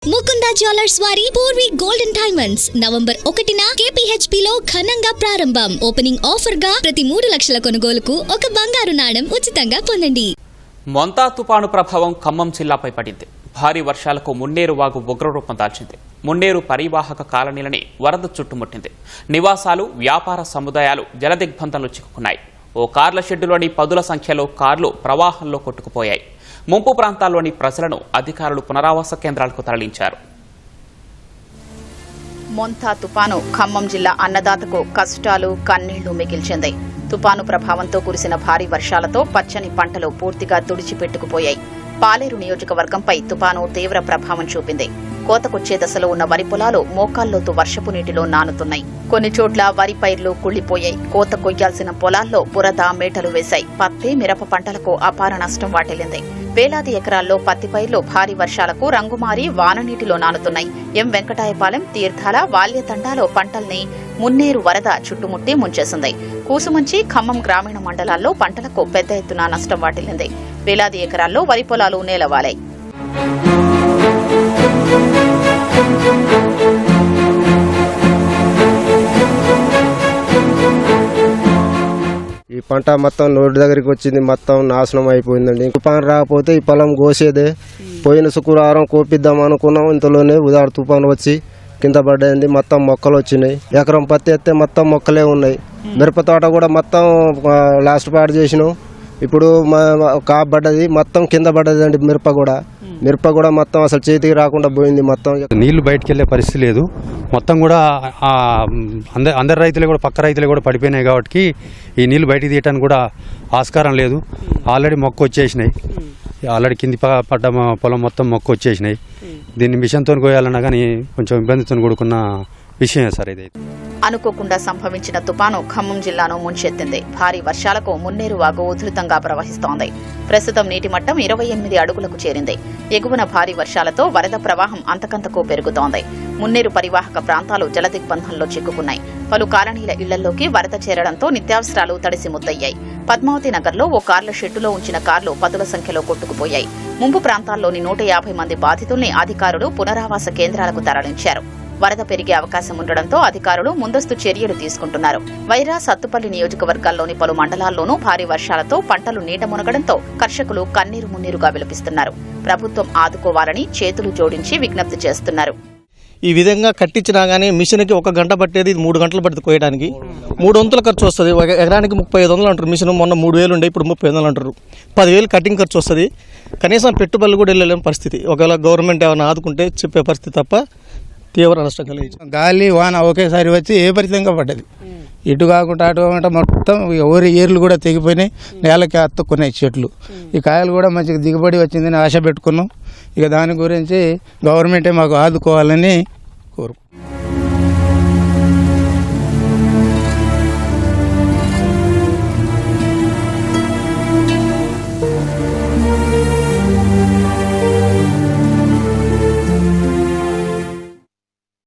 Mukunda jewellers వారి Purvi golden diamonds November 1న KPHP లో ఘనంగా ప్రారంభం. ఓపెనింగ్ ఆఫర్ గా ప్రతి 3 లక్షల కొనుగోలుకు ఒక బంగారు నాణెం ఉచితంగా పొందండి. మొంతా తుపాను ప్రభావం ఖమ్మం జిల్లాపై పడింది. భారీ వర్షాలకు మున్నేరు వాగు ఉగ్రరూపం దాల్చింది. మున్నేరు పరివాహక కాలనీలని వరద చుట్టుముట్టింది. నివాసాలు, వ్యాపార సముదాయాలు జలదిగ్బంధంలో చిక్కుకున్నాయి. ఓ కార్ల షెడ్డులోని పదుల సంఖ్యలో కార్లు ప్రవాహంలో కొట్టుకుపోయాయి. ముంపు ప్రాంతాల్లోని ప్రజలను అధికారులు పునరావాస కేంద్రాలకు తరలించారు. మొంతా తుపాను ఖమ్మం జిల్లా అన్నదాతకు కష్టాలు, కన్నీళ్లు మిగిల్చింది. తుపాను ప్రభావంతో కురిసిన భారీ వర్షాలతో పచ్చని పంటలు పూర్తిగా తుడిచిపెట్టుకుపోయాయి. పాలేరు నియోజకవర్గంపై తుపాను తీవ్ర ప్రభావం చూపింది. కోతకొచ్చే దశలో ఉన్న వరి పొలాలు మోకాల్లోతు వర్షపు నీటిలో నానుతున్నాయి. కొన్ని చోట్ల వరి పైర్లు కుళ్లిపోయాయి. కోత కొయ్యాల్సిన పొలాల్లో బురద, మేటలు వేశాయి. పత్తి, మిరప పంటలకు అపార నష్టం వాటిల్లింది. వేలాది ఎకరాల్లో పత్తి పైర్లు భారీ వర్షాలకు రంగుమారి వాననీటిలో నానుతున్నాయి. ఎం వెంకటాయపాలెం, తీర్థాల, వాల్యతండాలో పంటల్ని మున్నేరు వరద చుట్టుముట్టి ముంచేసింది. కూసుమంచి, ఖమ్మం గ్రామీణ మండలాల్లో పంటలకు పెద్ద ఎత్తున నష్టం వాటిల్లింది. వేలాది ఎకరాల్లో వరి పొలాలు నేలవాలాయి. ఈ పంట మొత్తం రోడ్డు దగ్గరికి వచ్చింది, మొత్తం నాశనం అయిపోయిందండి. తుఫాను రాకపోతే ఈ పొలం కోసేదే. పోయిన శుక్రవారం కోపిద్దాం అనుకున్నాం, ఇంతలోనే ఉదారు తుఫాను వచ్చి కింద పడ్డది. మొత్తం మొక్కలు వచ్చినాయి. ఎకరం పత్తి ఎత్తే మొత్తం మొక్కలే ఉన్నాయి. మిరప తోట కూడా మొత్తం లాస్ట్ పాటు చేసినాం. ఇప్పుడు కాపు పడ్డది, మొత్తం కింద పడ్డది అండి. మిరప కూడా మొత్తం అసలు చేతికి రాకుండా పోయింది. మొత్తం నీళ్లు బయటకు వెళ్లే పరిస్థితి లేదు. మొత్తం కూడా అందరి రైతులు కూడా పక్క రైతులు కూడా పడిపోయినాయి. కాబట్టి ఈ నీళ్లు బయటకు తీయటానికి కూడా ఆస్కారం లేదు. ఆల్రెడీ మొక్క వచ్చేసినాయి. ఆల్రెడీ కింది పడ్డ పొలం మొత్తం మొక్క వచ్చేసినాయి. దీన్ని మిషన్తో కోయాలన్నా కానీ కొంచెం ఇబ్బందితో కూడుకున్న విషయమే సార్ ఇది. అనుకోకుండా సంభవించిన తుపాను ఖమ్మం జిల్లాను ముంచెత్తింది. భారీ వర్షాలకు మున్నేరు వాగు ఉధృతంగా ప్రవహిస్తోంది. ప్రస్తుతం నీటి మట్టం 28 అడుగులకు చేరింది. ఎగువన భారీ వర్షాలతో వరద ప్రవాహం అంతకంతకు పెరుగుతోంది. మున్నేరు పరివాహక ప్రాంతాలు జలదిగ్బంధంలో చిక్కుకున్నాయి. పలు కాలనీల ఇళ్లలోకి వరద చేరడంతో నిత్యావసరాలు తడిసి ముద్దయ్యాయి. పద్మావతి నగర్లో ఓ కార్ల షెడ్డులో ఉంచిన కార్లు పదుల సంఖ్యలో కొట్టుకుపోయాయి. ముంపు ప్రాంతాల్లోని 150 మంది బాధితుల్ని అధికారులు పునరావాస కేంద్రాలకు తరలించారు. వరద పెరిగే అవకాశం ఉండడంతో అధికారులు ముందస్తు చర్యలు తీసుకుంటున్నారు. వైరా, సత్తుపల్లి నియోజకవర్గాల్లోని పలు మండలాల్లోనూ భారీ వర్షాలతో పంటలు నీట మునగడంతో కర్షకులు కన్నీరు మున్నీరుగా విలపిస్తున్నారు. ప్రభుత్వం ఆదుకోవాలని చేతులు జోడించి విజ్ఞప్తి చేస్తున్నారు. ఈ విధంగా కట్టించినా గానీ మిషన్కి 1 గంట పట్టేది 3 గంటలు పడుతుంది కోయడానికి. 3 వంతుల ఖర్చు వస్తుంది. ఎకరానికి 3500 అంటారు. మిషన్ మొన్న 3000 ఉండే, ఇప్పుడు 3500 అంటారు. 10,000 కటింగ్ ఖర్చు వస్తుంది. కనీసం పెట్టుబడులు కూడా వెళ్ళలేని పరిస్థితి. ఒకవేళ గవర్నమెంట్ ఏమైనా ఆదుకుంటే చెప్పే పరిస్థితి తప్ప తీవ్ర నష్టం కలిగింది. గాలి వాన ఒకేసారి వచ్చి ఏ పరితంగా పడ్డది. ఇటు కాకుండా అటు కాకుండా మొత్తం ఊరి ఏర్లు కూడా తెగిపోయినాయి. నేలకి అత్తుకున్నాయి చెట్లు. ఈ కాయలు కూడా మంచిగా దిగుబడి వచ్చిందని ఆశ పెట్టుకున్నాం. ఇక దాని గురించి గవర్నమెంటే మాకు ఆదుకోవాలని కోరుకుంటున్నాం.